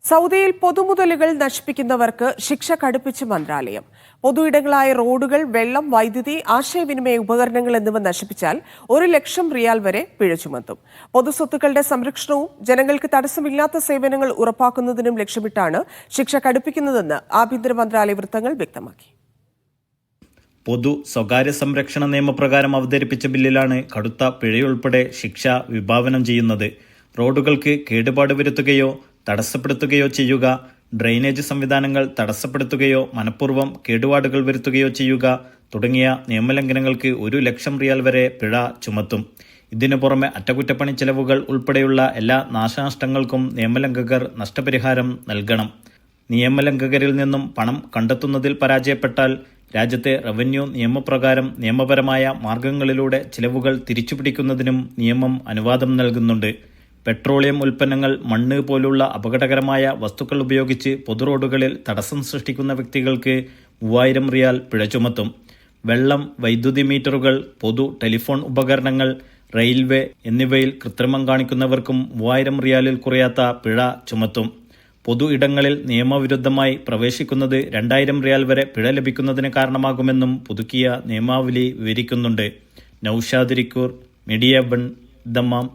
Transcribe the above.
സൗദിയിൽ പൊതുമുതലുകൾ നശിപ്പിക്കുന്നവർക്ക് ശിക്ഷ കടുപ്പിച്ച് മന്ത്രാലയം. പൊതുയിടങ്ങളായ റോഡുകൾ, വെള്ളം, വൈദ്യുതി, ആശയവിനിമയ ഉപകരണങ്ങൾ എന്നിവ നശിപ്പിച്ചാൽ 1 ലക്ഷം റിയാൽ വരെ പിഴ ചുമത്തും. പൊതുസ്വത്തുക്കളുടെ സംരക്ഷണവും ജനങ്ങൾക്ക് തടസ്സമില്ലാത്ത സേവനങ്ങൾ ഉറപ്പാക്കുന്നതിനും ലക്ഷ്യമിട്ടാണ് ശിക്ഷ കടുപ്പിക്കുന്നതെന്ന് ആഭ്യന്തര മന്ത്രാലയ വൃത്തങ്ങൾ വ്യക്തമാക്കി. പൊതു സ്വകാര്യ സംരക്ഷണ നിയമപ്രകാരം അവതരിപ്പിച്ച ബില്ലിലാണ് കടുത്ത പിഴയുൾപ്പെടെ ശിക്ഷ വിഭാവനം ചെയ്യുന്നത്. റോഡുകൾക്ക് കേടുപാട് വരുത്തുകയോ തടസ്സപ്പെടുത്തുകയോ ചെയ്യുക, ഡ്രെയിനേജ് സംവിധാനങ്ങൾ തടസ്സപ്പെടുത്തുകയോ മനഃപൂർവ്വം കേടുപാടുകൾ വരുത്തുകയോ ചെയ്യുക തുടങ്ങിയ നിയമലംഘനങ്ങൾക്ക് 1 ലക്ഷം റിയാൽ വരെ പിഴ ചുമത്തും. ഇതിനു പുറമെ അറ്റകുറ്റപ്പണി ചെലവുകൾ ഉൾപ്പെടെയുള്ള എല്ലാ നാശനഷ്ടങ്ങൾക്കും നിയമലംഘകർ നഷ്ടപരിഹാരം നൽകണം. നിയമലംഘകരിൽ നിന്നും പണം കണ്ടെത്തുന്നതിൽ പരാജയപ്പെട്ടാൽ രാജ്യത്തെ റവന്യൂ നിയമപ്രകാരം നിയമപരമായ മാർഗങ്ങളിലൂടെ ചിലവുകൾ തിരിച്ചുപിടിക്കുന്നതിനും നിയമം അനുവാദം നൽകുന്നുണ്ട്. പെട്രോളിയം ഉൽപ്പന്നങ്ങൾ, മണ്ണ് പോലുള്ള അപകടകരമായ വസ്തുക്കൾ ഉപയോഗിച്ച് പൊതുറോഡുകളിൽ തടസ്സം സൃഷ്ടിക്കുന്ന വ്യക്തികൾക്ക് 3000 റിയാൽ പിഴ ചുമത്തും. വെള്ളം, വൈദ്യുതി മീറ്ററുകൾ, പൊതു ടെലിഫോൺ ഉപകരണങ്ങൾ, റെയിൽവേ എന്നിവയിൽ കൃത്രിമം കാണിക്കുന്നവർക്കും 3000 റിയാലിൽ കുറയാത്ത പിഴ ചുമത്തും. പൊതു ഇടങ്ങളിൽ നിയമവിരുദ്ധമായി പ്രവേശിക്കുന്നത് 2000 റിയാൽ വരെ പിഴ ലഭിക്കുന്നതിന് കാരണമാകുമെന്നും പുതുക്കിയ നിയമാവലി വിവരിക്കുന്നുണ്ട്. Naushad Irikkur, media 1, Dammam.